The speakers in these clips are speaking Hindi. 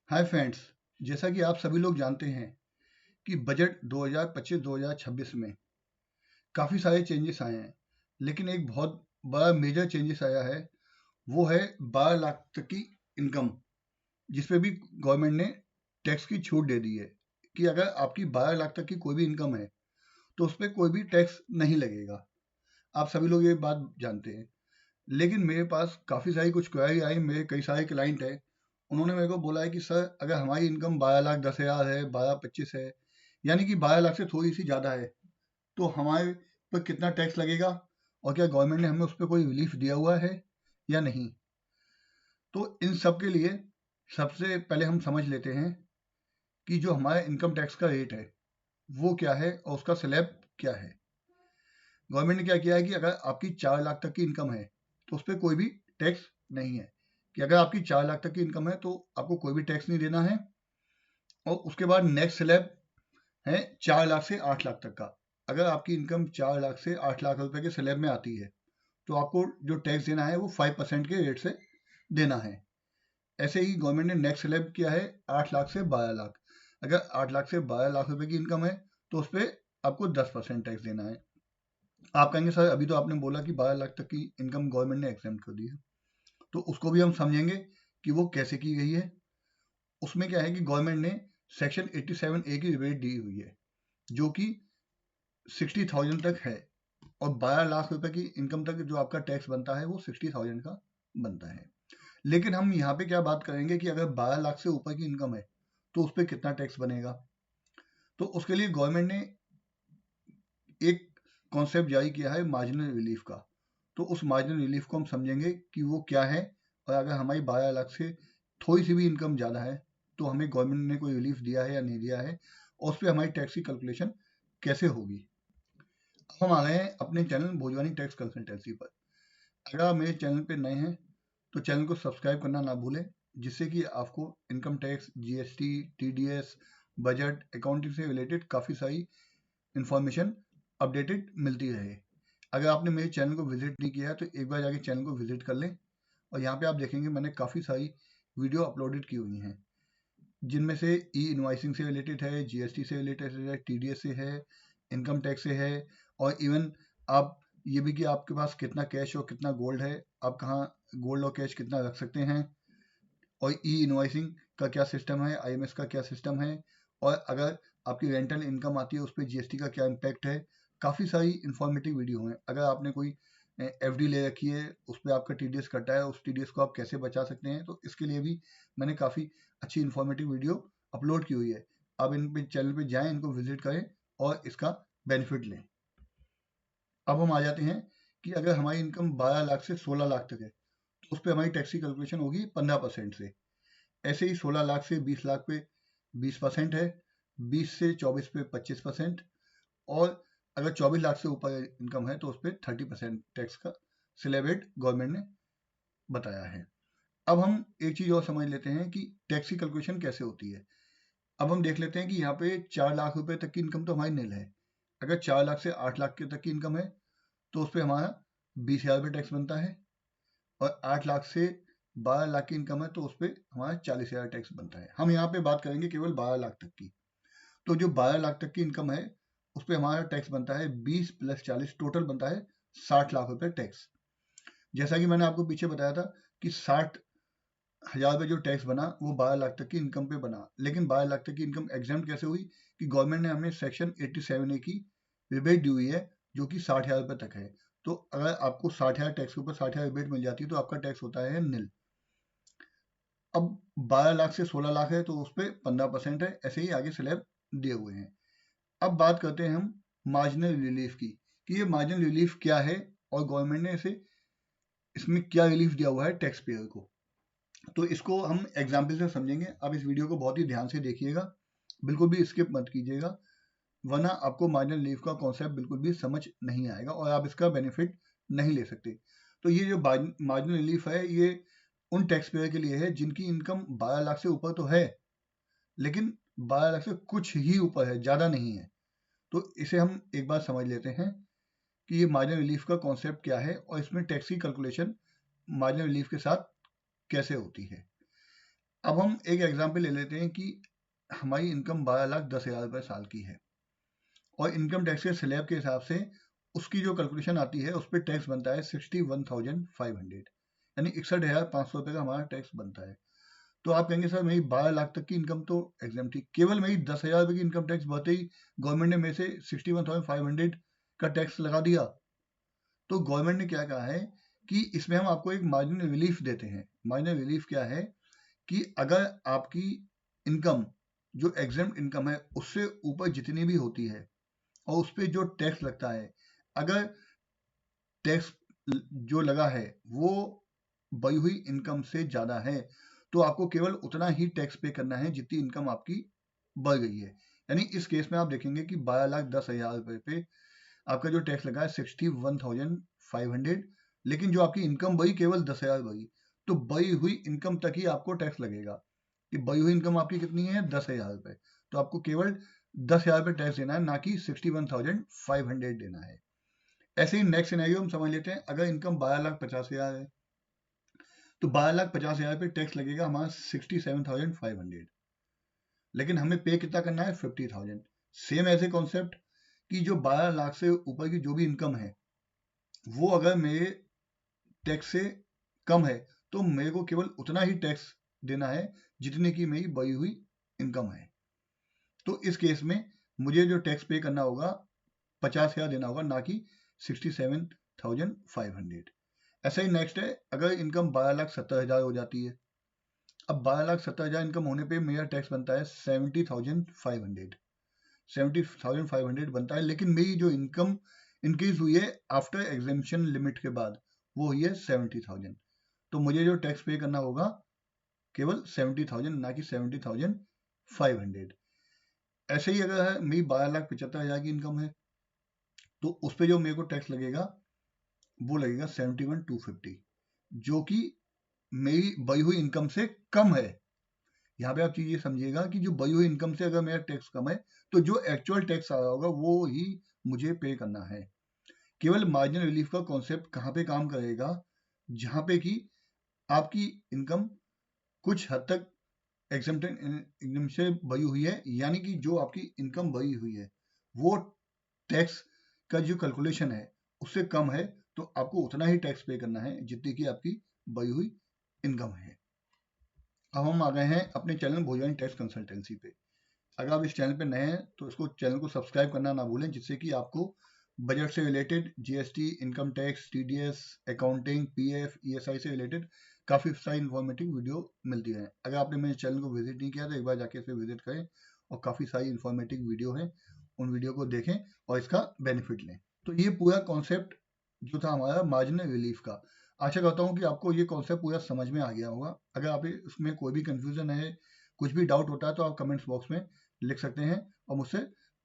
हाय फ्रेंड्स, जैसा कि आप सभी लोग जानते हैं कि बजट 2025-2026 में काफ़ी सारे चेंजेस आए हैं, लेकिन एक बहुत बड़ा मेजर चेंजेस आया है। वो है 12 लाख तक की इनकम, जिसपे भी गवर्नमेंट ने टैक्स की छूट दे दी है कि अगर आपकी 12 लाख तक की कोई भी इनकम है तो उस पर कोई भी टैक्स नहीं लगेगा। आप सभी लोग ये बात जानते हैं, लेकिन मेरे पास काफ़ी सारी कुछ क्वेरी आई। मेरे कई सारे क्लाइंट हैं, उन्होंने मेरे को बोला है कि सर, अगर हमारी इनकम 12,10,000 है, 12-25 है, यानी कि 12 लाख से थोड़ी सी ज़्यादा है, तो हमारे पर कितना टैक्स लगेगा और क्या गवर्नमेंट ने हमें उस पर कोई रिलीफ दिया हुआ है या नहीं। तो इन सब के लिए सबसे पहले हम समझ लेते हैं कि जो हमारा इनकम टैक्स का रेट है वो क्या है और उसका स्लैब क्या है। गवर्नमेंट ने क्या किया है कि अगर आपकी 4 लाख तक की इनकम है तो उस पर कोई भी टैक्स नहीं है, कि अगर आपकी 4 लाख तक की इनकम है तो आपको कोई भी टैक्स नहीं देना है। और उसके बाद नेक्स्ट स्लैब है 4 लाख से 8 लाख तक का। अगर आपकी इनकम 4 लाख से 8 लाख रुपए के स्लैब में आती है तो आपको जो टैक्स देना है वो 5% के रेट से देना है। ऐसे ही गवर्नमेंट ने नेक्स्ट स्लैब किया है 8 लाख से 12 लाख। अगर 8 लाख से 12 लाख रुपए की इनकम है तो उस पर आपको 10% टैक्स देना है। आप कहेंगे सर, अभी तो आपने बोला कि 12 लाख तक की इनकम गवर्नमेंट ने एग्जेम्प्ट कर दी है, तो उसको भी हम समझेंगे कि वो कैसे की गई है। उसमें क्या है कि गवर्नमेंट ने सेक्शन 87A की रिबेट दी हुई है, जो कि 60,000 तक है, और 12 लाख रुपए की इनकम तक जो आपका टैक्स बनता है वो 60,000 का बनता है। लेकिन हम यहाँ पे क्या बात करेंगे कि अगर 12 लाख से ऊपर की इनकम है तो उस पर कितना टैक्स बनेगा। तो उसके लिए गवर्नमेंट ने एक कॉन्सेप्ट जारी किया है मार्जिनल रिलीफ का। तो उस मार्जिनल रिलीफ को हम समझेंगे कि वो क्या है, और अगर हमारी 12 लाख से थोड़ी सी भी इनकम ज़्यादा है तो हमें गवर्नमेंट ने कोई रिलीफ दिया है या नहीं दिया है, और उस पर हमारी टैक्स की कैलकुलेशन कैसे होगी। अब हम आ गए हैं अपने चैनल भोजवानी टैक्स कंसल्टेंसी पर। अगर आप मेरे चैनल पर नए हैं तो चैनल को सब्सक्राइब करना ना भूलें, जिससे कि आपको income tax, GST, TDS, budget, accounting से रिलेटेड काफ़ी सारी इन्फॉर्मेशन अपडेटेड मिलती रहे। अगर आपने मेरे चैनल को विजिट नहीं किया है तो एक बार जाके चैनल को विजिट कर लें, और यहाँ पे आप देखेंगे मैंने काफ़ी सारी वीडियो अपलोडेड की हुई हैं, जिनमें से ई इनवाइसिंग से रिलेटेड है, जीएसटी से रिलेटेड है, टीडीएस से है, इनकम टैक्स से है, और इवन आप ये भी कि आपके पास कितना कैश और कितना गोल्ड है, आप कहाँ गोल्ड और कैश कितना रख सकते हैं, और ई इनवाइसिंग का क्या सिस्टम है, आईएमएस का क्या सिस्टम है, और अगर आपकी रेंटल इनकम आती है उस पर जीएसटी का क्या इम्पैक्ट है। काफ़ी सारी इंफॉर्मेटिव वीडियो हैं। अगर आपने कोई एफडी ले रखी है, उस पर आपका टीडीएस कटा है, उस टीडीएस को आप कैसे बचा सकते हैं, तो इसके लिए भी मैंने काफ़ी अच्छी इंफॉर्मेटिव वीडियो अपलोड की हुई है। आप इन पे चैनल पे जाएं, इनको विजिट करें और इसका बेनिफिट लें। अब हम आ जाते हैं कि अगर हमारी इनकम 12 लाख से 16 लाख तक है तो उस पर हमारी टैक्स की कैलकुलेशन होगी 15% से। ऐसे ही 16 लाख से 20 लाख पे 20% है, 20 से 24 पे 25%, और अगर 24 लाख से ऊपर इनकम है तो उस पर 30% टैक्स का स्लैब रेट गवर्नमेंट ने बताया है। अब हम एक चीज़ और समझ लेते हैं कि टैक्स की कैलकुलेशन कैसे होती है। अब हम देख लेते हैं कि यहाँ पे 4 लाख रुपए तक की इनकम तो हमारी नील है। अगर 4 लाख से 8 लाख के तक की इनकम है तो उस पर हमारा 20,000 रुपये टैक्स बनता है, और 8 लाख से 12 लाख की इनकम है तो उस पर हमारा 40,000 टैक्स बनता है। हम यहाँ पे बात करेंगे केवल 12 लाख तक की। तो जो 12 लाख तक की इनकम है उस पर हमारा टैक्स बनता है 20 + 40, टोटल बनता है 60 लाख रुपए टैक्स। जैसा कि मैंने आपको पीछे बताया था कि 60,000 रुपये जो टैक्स बना वो 12 लाख तक की इनकम पे बना, लेकिन 12 लाख तक की इनकम एग्जाम्प्ट कैसे हुई कि गवर्नमेंट ने हमें सेक्शन 87A की रिबेट दी हुई है, जो कि 60,000 रुपये तक है। तो अगर आपको 60,000 टैक्स के ऊपर 60,000 रिबेट मिल जाती है तो आपका टैक्स होता है नील। अब 12 लाख से 16 लाख है तो उस पर 15% है। ऐसे ही आगे स्लैब दिए हुए हैं। अब बात करते हैं हम मार्जिनल रिलीफ की, कि ये मार्जिनल रिलीफ क्या है और गवर्नमेंट ने इसमें क्या रिलीफ दिया हुआ है टैक्स पेयर को। तो इसको हम एग्जाम्पल से समझेंगे। आप इस वीडियो को बहुत ही ध्यान से देखिएगा, बिल्कुल भी स्किप मत कीजिएगा, वरना आपको मार्जिनल रिलीफ का कॉन्सेप्ट बिल्कुल भी समझ नहीं आएगा और आप इसका बेनिफिट नहीं ले सकते। तो ये जो मार्जिनल रिलीफ है ये उन टैक्स पेयर के लिए है जिनकी इनकम 12 लाख से ऊपर तो है, लेकिन 12 लाख से कुछ ही ऊपर है, ज़्यादा नहीं है। तो इसे हम एक बार समझ लेते हैं कि ये मार्जिनल रिलीफ का कॉन्सेप्ट क्या है और इसमें टैक्स की कैलकुलेशन मार्जिनल रिलीफ के साथ कैसे होती है। अब हम एक एग्जाम्पल ले लेते हैं कि हमारी इनकम 12,10,000 रुपये साल की है और इनकम टैक्स के स्लैब के हिसाब से उसकी जो कैलकुलेशन आती है उस पर टैक्स बनता है 61,500, यानी 61,500 रुपये का हमारा टैक्स बनता है। तो आप कहेंगे सर मेरी 12 लाख तक की इनकम तो एग्जाम थी, केवल मेरी 10,000 रुपये की इनकम टैक्स बढ़ते ही गवर्नमेंट ने मेरे से 61,500 का टैक्स लगा दिया। तो गवर्नमेंट ने क्या कहा है कि इसमें हम आपको एक मार्जिनल रिलीफ देते हैं। मार्जिनल रिलीफ क्या है कि अगर आपकी इनकम जो एग्जाम इनकम है उससे ऊपर जितनी भी होती है और उस पर जो टैक्स लगता है, अगर टैक्स जो लगा है वो बढ़ी हुई इनकम से ज़्यादा है तो आपको केवल उतना ही टैक्स पे करना है जितनी इनकम आपकी बढ़ गई है। यानी इस केस में आप देखेंगे कि 12,10,000 रुपये पे आपका जो टैक्स लगा है 61,500, लेकिन जो आपकी इनकम बढ़ी केवल 10,000 बढ़ी, तो बढ़ी हुई इनकम तक ही आपको टैक्स लगेगा। कि बढ़ी हुई इनकम आपकी कितनी है 10,000 रुपये, तो आपको केवल 10,000 रुपये टैक्स देना है, ना कि 61,500 देना है। ऐसे ही नेक्स्ट सिनेरियो हम समझ लेते हैं। अगर इनकम 12,50,000 है तो 12,50,000 पे टैक्स लगेगा हमारा 67,500, लेकिन हमें पे कितना करना है 50,000। सेम ऐसे कॉन्सेप्ट कि जो 12 लाख से ऊपर की जो भी इनकम है वो अगर मेरे टैक्स से कम है तो मेरे को केवल उतना ही टैक्स देना है जितने की मेरी बढ़ी हुई इनकम है। तो इस केस में मुझे जो टैक्स पे करना होगा 50,000 देना होगा, ना कि 67,500। ऐसा ही नेक्स्ट है, अगर इनकम 12,70,000 हो जाती है। अब 12,70,000 इनकम होने पे मेरा टैक्स बनता है 70,500, 70,500 बनता है, लेकिन मेरी जो इनकम इंक्रीज हुई है आफ्टर एग्जेम्पशन लिमिट के बाद वो हुई है 70,000, तो मुझे जो टैक्स पे करना होगा केवल 70,000, ना कि 70,500। ऐसे ही अगर मेरी 12,75,000 की इनकम है तो उस पर जो मेरे को टैक्स लगेगा वो लगेगा 71,250, जो कि मेरी बढ़ी हुई इनकम से कम है। यहाँ पे आप चीज ये समझिएगा कि जो बढ़ी हुई इनकम से अगर मेरा टैक्स कम है तो जो एक्चुअल टैक्स आ रहा होगा वो ही मुझे पे करना है। केवल मार्जिनल रिलीफ का कॉन्सेप्ट कहाँ पे काम करेगा, जहाँ पे कि आपकी इनकम कुछ हद तक एग्जेम्पशन से बढ़ी हुई है, यानी कि जो आपकी इनकम बढ़ी हुई है वो टैक्स का जो कैलकुलेशन है उससे कम है, तो आपको उतना ही टैक्स पे करना है जितनी की आपकी बढ़ी हुई इनकम है। अब हम आ गए हैं अपने चैनल भोजवानी टैक्स कंसल्टेंसी पे। अगर आप इस चैनल पे नए हैं तो इसको चैनल को सब्सक्राइब करना ना भूलें, जिससे कि आपको बजट से related, GST, income tax, TDS, accounting, PF, ESI से रिलेटेड काफ़ी सारी इन्फॉर्मेटिव वीडियो मिलती है। अगर आपने मेरे चैनल को विजिट नहीं किया तो एक बार जाके इस पर विजिट करें और काफ़ी सारी इन्फॉर्मेटिव वीडियो है, उन वीडियो को देखें और इसका बेनिफिट लें। तो ये पूरा कॉन्सेप्ट जो था हमारा मार्जिनल रिलीफ का, आशा करता हूँ कि आपको ये कॉन्सेप्ट पूरा समझ में आ गया होगा। अगर आप इसमें कोई भी कंफ्यूजन है, कुछ भी डाउट होता है तो आप कमेंट्स बॉक्स में लिख सकते हैं और मुझसे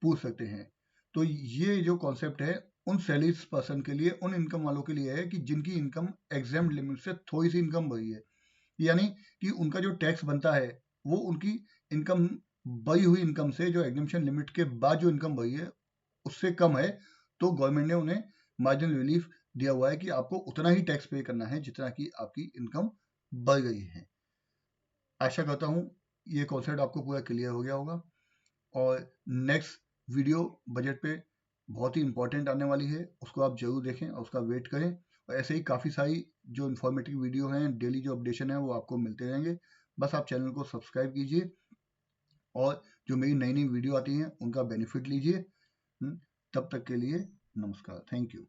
पूछ सकते हैं। तो ये जो कॉन्सेप्ट है उन सैलरीज पर्सन के लिए, उन इनकम वालों के लिए है कि जिनकी इनकम एग्जाम लिमिट से थोड़ी सी इनकम बढ़ी है, यानी कि उनका जो टैक्स बनता है वो उनकी इनकम बढ़ी हुई इनकम से, जो एग्जाम्पशन लिमिट के बाद जो इनकम बढ़ी है उससे कम है, तो गवर्नमेंट ने उन्हें मार्जिनल रिलीफ दिया हुआ है कि आपको उतना ही टैक्स पे करना है जितना कि आपकी इनकम बढ़ गई है। आशा करता हूँ ये कॉन्सेप्ट आपको पूरा क्लियर हो गया होगा और नेक्स्ट वीडियो बजट पे बहुत ही इंपॉर्टेंट आने वाली है, उसको आप जरूर देखें और उसका वेट करें। और ऐसे ही काफ़ी सारी जो इन्फॉर्मेटिव वीडियो हैं, डेली जो अपडेशन है वो आपको मिलते रहेंगे। बस आप चैनल को सब्सक्राइब कीजिए और जो मेरी नई नई वीडियो आती हैं उनका बेनिफिट लीजिए। तब तक के लिए नमस्कार, थैंक यू।